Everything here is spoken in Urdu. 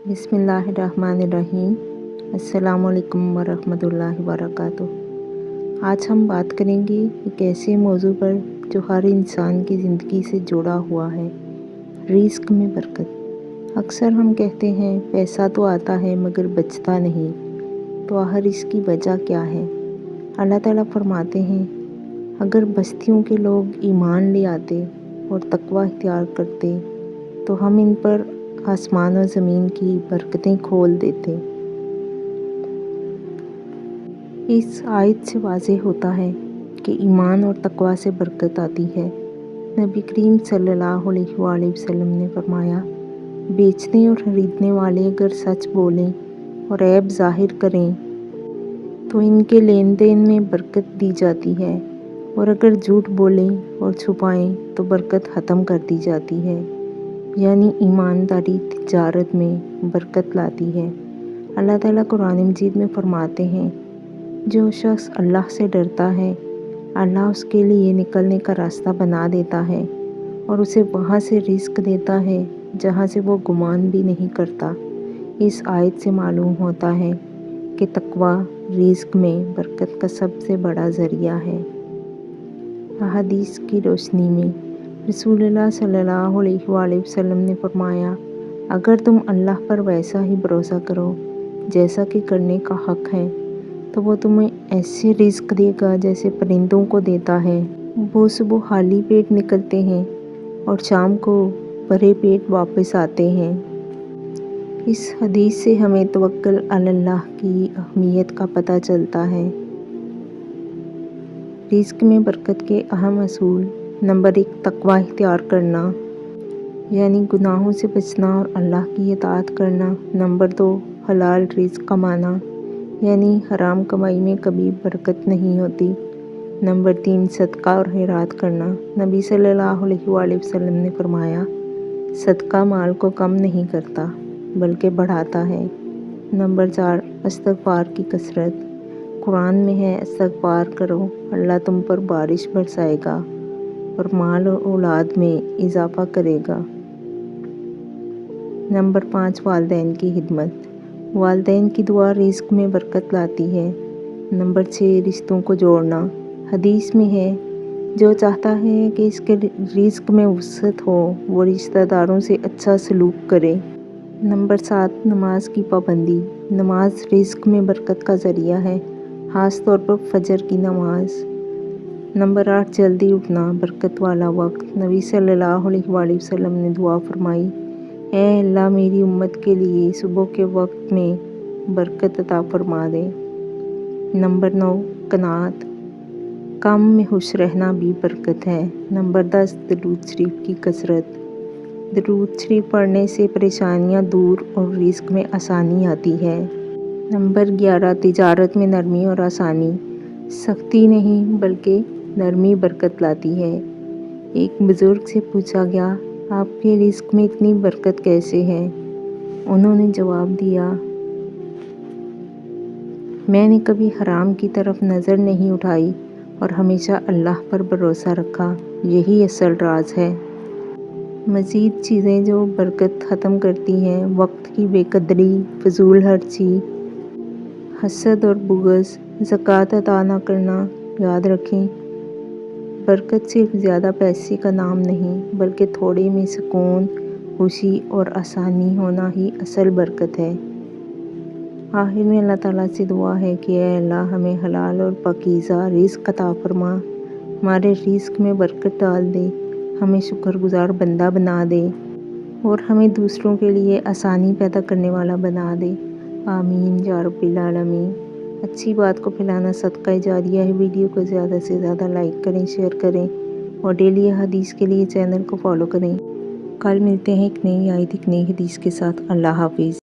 بسم اللہ الرحمن الرحیم۔ السلام علیکم ورحمۃ اللہ وبرکاتہ۔ آج ہم بات کریں گے ایک ایسے موضوع پر جو ہر انسان کی زندگی سے جڑا ہوا ہے، رزق میں برکت۔ اکثر ہم کہتے ہیں پیسہ تو آتا ہے مگر بچتا نہیں، تو آخر اس کی وجہ کیا ہے؟ اللہ تعالیٰ فرماتے ہیں اگر بستیوں کے لوگ ایمان لے آتے اور تقوی اختیار کرتے تو ہم ان پر آسمان و زمین کی برکتیں کھول دیتے۔ اس آیت سے واضح ہوتا ہے کہ ایمان اور تقوی سے برکت آتی ہے۔ نبی کریم صلی اللہ علیہ وآلہ وسلم نے فرمایا، بیچنے اور خریدنے والے اگر سچ بولیں اور عیب ظاہر کریں تو ان کے لین دین میں برکت دی جاتی ہے، اور اگر جھوٹ بولیں اور چھپائیں تو برکت ختم کر دی جاتی ہے، یعنی ایمانداری تجارت میں برکت لاتی ہے۔ اللہ تعالیٰ قرآن مجید میں فرماتے ہیں، جو شخص اللہ سے ڈرتا ہے اللہ اس کے لیے نکلنے کا راستہ بنا دیتا ہے اور اسے وہاں سے رزق دیتا ہے جہاں سے وہ گمان بھی نہیں کرتا۔ اس آیت سے معلوم ہوتا ہے کہ تقوی رزق میں برکت کا سب سے بڑا ذریعہ ہے۔ احادیث کی روشنی میں رسول اللہ صلی اللہ علیہ وآلہ وسلم نے فرمایا، اگر تم اللہ پر ویسا ہی بھروسہ کرو جیسا کہ کرنے کا حق ہے تو وہ تمہیں ایسے رزق دے گا جیسے پرندوں کو دیتا ہے۔ وہ صبح خالی پیٹ نکلتے ہیں اور شام کو بھرے پیٹ واپس آتے ہیں۔ اس حدیث سے ہمیں توکل علی اللہ کی اہمیت کا پتہ چلتا ہے۔ رزق میں برکت کے اہم اصول: نمبر 1، تقوی اختیار کرنا، یعنی گناہوں سے بچنا اور اللہ کی اطاعت کرنا۔ نمبر 2، حلال رزق کمانا، یعنی حرام کمائی میں کبھی برکت نہیں ہوتی۔ نمبر 3، صدقہ اور خیرات کرنا۔ نبی صلی اللہ علیہ وآلہ وسلم نے فرمایا، صدقہ مال کو کم نہیں کرتا بلکہ بڑھاتا ہے۔ نمبر 4، استغفار کی کثرت۔ قرآن میں ہے، استغفار کرو اللہ تم پر بارش برسائے گا اور مال و اولاد میں اضافہ کرے گا۔ نمبر 5، والدین کی خدمت۔ والدین کی دعا رزق میں برکت لاتی ہے۔ نمبر 6، رشتوں کو جوڑنا۔ حدیث میں ہے، جو چاہتا ہے کہ اس کے رزق میں وسعت ہو وہ رشتہ داروں سے اچھا سلوک کرے۔ نمبر 7، نماز کی پابندی۔ نماز رزق میں برکت کا ذریعہ ہے، خاص طور پر فجر کی نماز۔ نمبر 8، جلدی اٹھنا، برکت والا وقت۔ نبی صلی اللہ علیہ وآلہ وسلم نے دعا فرمائی، اے اللہ میری امت کے لیے صبح کے وقت میں برکت عطا فرما دے۔ نمبر 9، قناعت، کم میں خوش رہنا بھی برکت ہے۔ نمبر 10، درود شریف کی کثرت۔ درود شریف پڑھنے سے پریشانیاں دور اور رزق میں آسانی آتی ہے۔ نمبر 11، تجارت میں نرمی اور آسانی۔ سختی نہیں بلکہ نرمی برکت لاتی ہے۔ ایک بزرگ سے پوچھا گیا، آپ کے رزق میں اتنی برکت کیسے ہے؟ انہوں نے جواب دیا، میں نے کبھی حرام کی طرف نظر نہیں اٹھائی اور ہمیشہ اللہ پر بھروسہ رکھا، یہی اصل راز ہے۔ مزید چیزیں جو برکت ختم کرتی ہیں: وقت کی بے قدری، فضول خرچی، حسد اور بغض، زکوٰۃ ادا نہ کرنا۔ یاد رکھیں، برکت صرف زیادہ پیسے کا نام نہیں بلکہ تھوڑے میں سکون، خوشی اور آسانی ہونا ہی اصل برکت ہے۔ آخر میں اللہ تعالیٰ سے دعا ہے کہ اے اللہ ہمیں حلال اور پاکیزہ رزق عطا فرما، ہمارے رزق میں برکت ڈال دے، ہمیں شکر گزار بندہ بنا دے اور ہمیں دوسروں کے لیے آسانی پیدا کرنے والا بنا دے۔ آمین یا رب العالمین۔ اچھی بات کو پھیلانا صدقہ جاریہ ہے۔ ویڈیو کو زیادہ سے زیادہ لائک کریں، شیئر کریں اور ڈیلی حدیث کے لیے چینل کو فالو کریں۔ کل ملتے ہیں ایک نئی آیت، ایک نئی حدیث کے ساتھ۔ اللہ حافظ۔